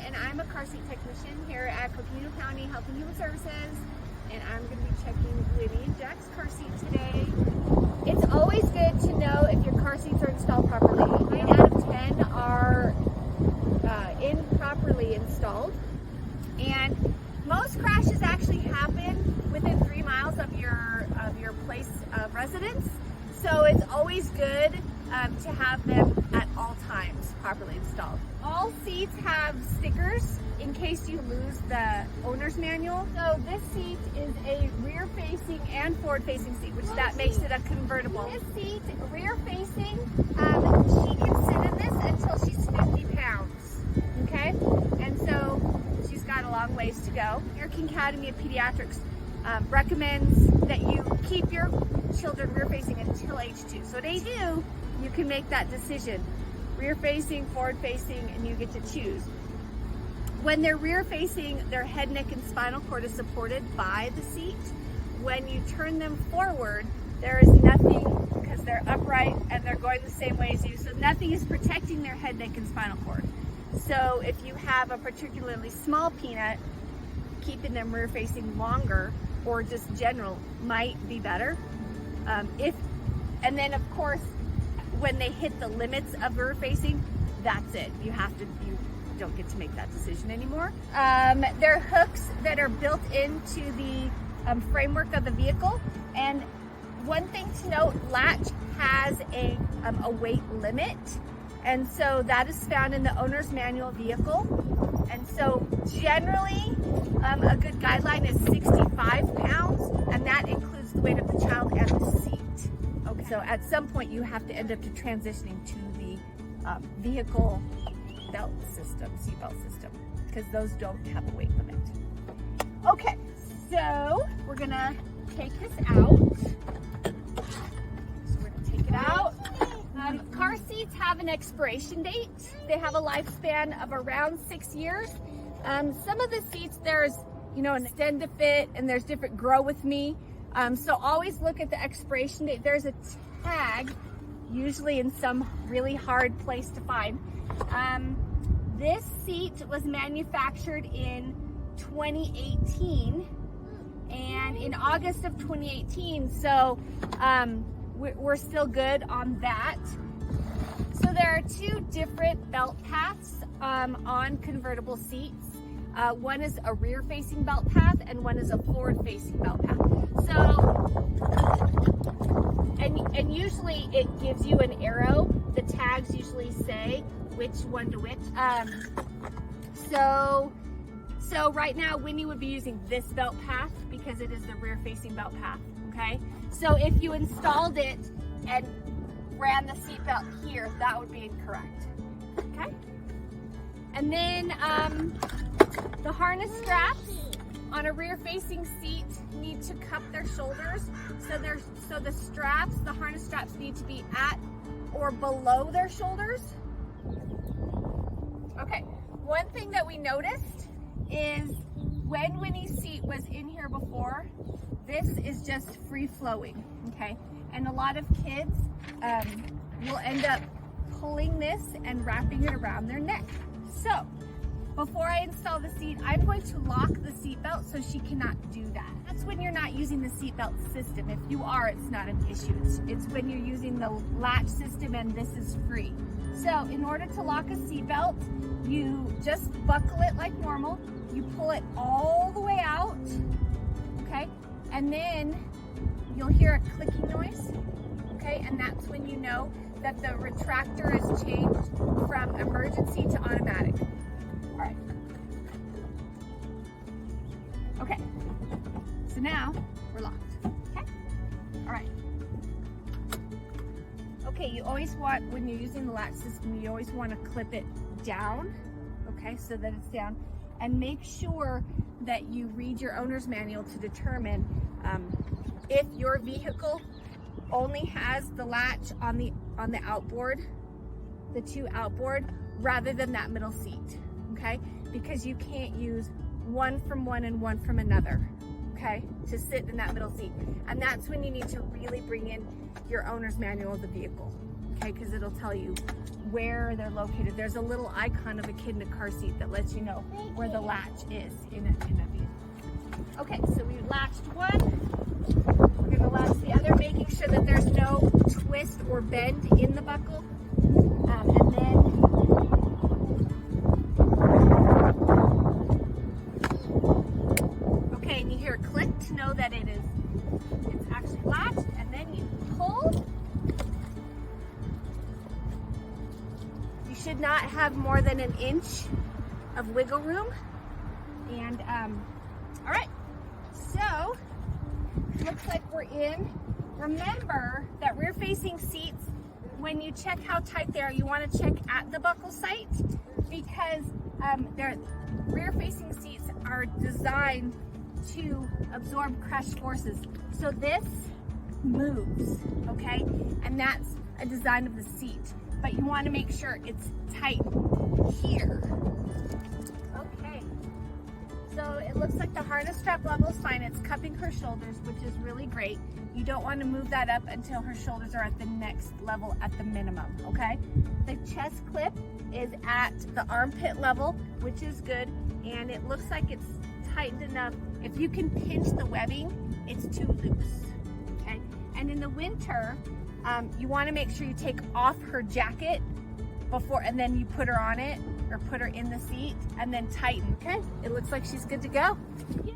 and I'm a car seat technician here at Coconino County Health and Human Services, and I'm going to be checking Winnie and Jack's car seat today. It's always good to know if your car seats are installed properly. 9 out of 10 are improperly installed, and most crashes actually happen within 3 miles of your place of residence. So it's always good to have them at all times properly installed. All seats have stickers in case you lose the owner's manual. So this seat is a rear-facing and forward-facing seat, which that makes it a convertible. This seat, rear-facing, she can sit in this until she's 50 pounds, okay? And so she's got a long ways to go. American Academy of Pediatrics recommends that you keep your children rear-facing until age 2. So at age 2, you can make that decision. Rear-facing, forward-facing, and you get to choose. When they're rear-facing, their head, neck, and spinal cord is supported by the seat. When you turn them forward, there is nothing, because they're upright and they're going the same way as you, so nothing is protecting their head, neck, and spinal cord. So if you have a particularly small peanut, keeping them rear-facing longer, or just general, might be better. And then of course, when they hit the limits of rear-facing, that's it. You don't get to make that decision anymore. There are hooks that are built into the framework of the vehicle. And one thing to note, latch has a weight limit. And so that is found in the owner's manual vehicle. And so generally, a good guideline is 65 pounds, and that includes the weight of the child and the seat. Okay. So at some point you have to end up transitioning to the vehicle belt system, seat belt system, because those don't have a weight limit. Okay, so we're gonna take this out. So we're gonna take it out. Car seats have an expiration date. They have a lifespan of around 6 years. Some of the seats, there's, an extend to fit, and there's different grow with me. So always look at the expiration date. There's a tag, usually in some really hard place to find. This seat was manufactured in 2018, and in August of 2018, so we're still good on that. So there are 2 different belt paths on convertible seats. One is a rear-facing belt path, and one is a forward-facing belt path. So, and usually it gives you an arrow. The tags usually say which one to which. So right now, Winnie would be using this belt path because it is the rear-facing belt path, okay? So if you installed it and ran the seatbelt here, that would be incorrect, okay? And then the harness straps on a rear-facing seat need to cup their shoulders. So the straps, the harness straps need to be at or below their shoulders. Okay, one thing that we noticed is when Winnie's seat was in here before, this is just free-flowing, okay? And a lot of kids will end up pulling this and wrapping it around their neck. So, before I install the seat, I'm going to lock the seat belt so she cannot do that. That's when you're not using the seat belt system. If you are, it's not an issue. It's when you're using the latch system and this is free. So in order to lock a seat belt, you just buckle it like normal. You pull it all the way out, okay? And then you'll hear a clicking noise, okay? And that's when you know that the retractor is changed from emergency to automatic. All right. Okay. So now we're locked. Okay. All right. Okay. You always want, when you're using the latch system, you always want to clip it down. Okay, so that it's down, and make sure that you read your owner's manual to determine if your vehicle only has the latch on the outboard, the 2 outboard, rather than that middle seat. Okay, because you can't use one from one and one from another, okay, to sit in that middle seat. And that's when you need to really bring in your owner's manual of the vehicle, okay? Because it'll tell you where they're located. There's a little icon of a kid in a car seat that lets you know where the latch is in a vehicle. Okay, so we latched one. We're gonna latch the other, making sure that there's no twist or bend in the buckle. And then okay, and you hear a click to know that it's actually latched, and then you pull. You should not have more than an inch of wiggle room. And all right, so looks like we're in. Remember that rear facing seats, when you check how tight they are, you want to check at the buckle site, because their rear facing seats are designed to absorb crash forces. So this moves, okay? And that's a design of the seat, but you want to make sure it's tight here. Okay, so it looks like the harness strap level is fine. It's cupping her shoulders, which is really great. You don't want to move that up until her shoulders are at the next level at the minimum, okay? The chest clip is at the armpit level, which is good, and it looks like it's tightened enough. If you can pinch the webbing, it's too loose, okay? And in the winter, you want to make sure you take off her jacket before, and then you put her on it, or put her in the seat, and then tighten, okay? It looks like she's good to go. Yeah.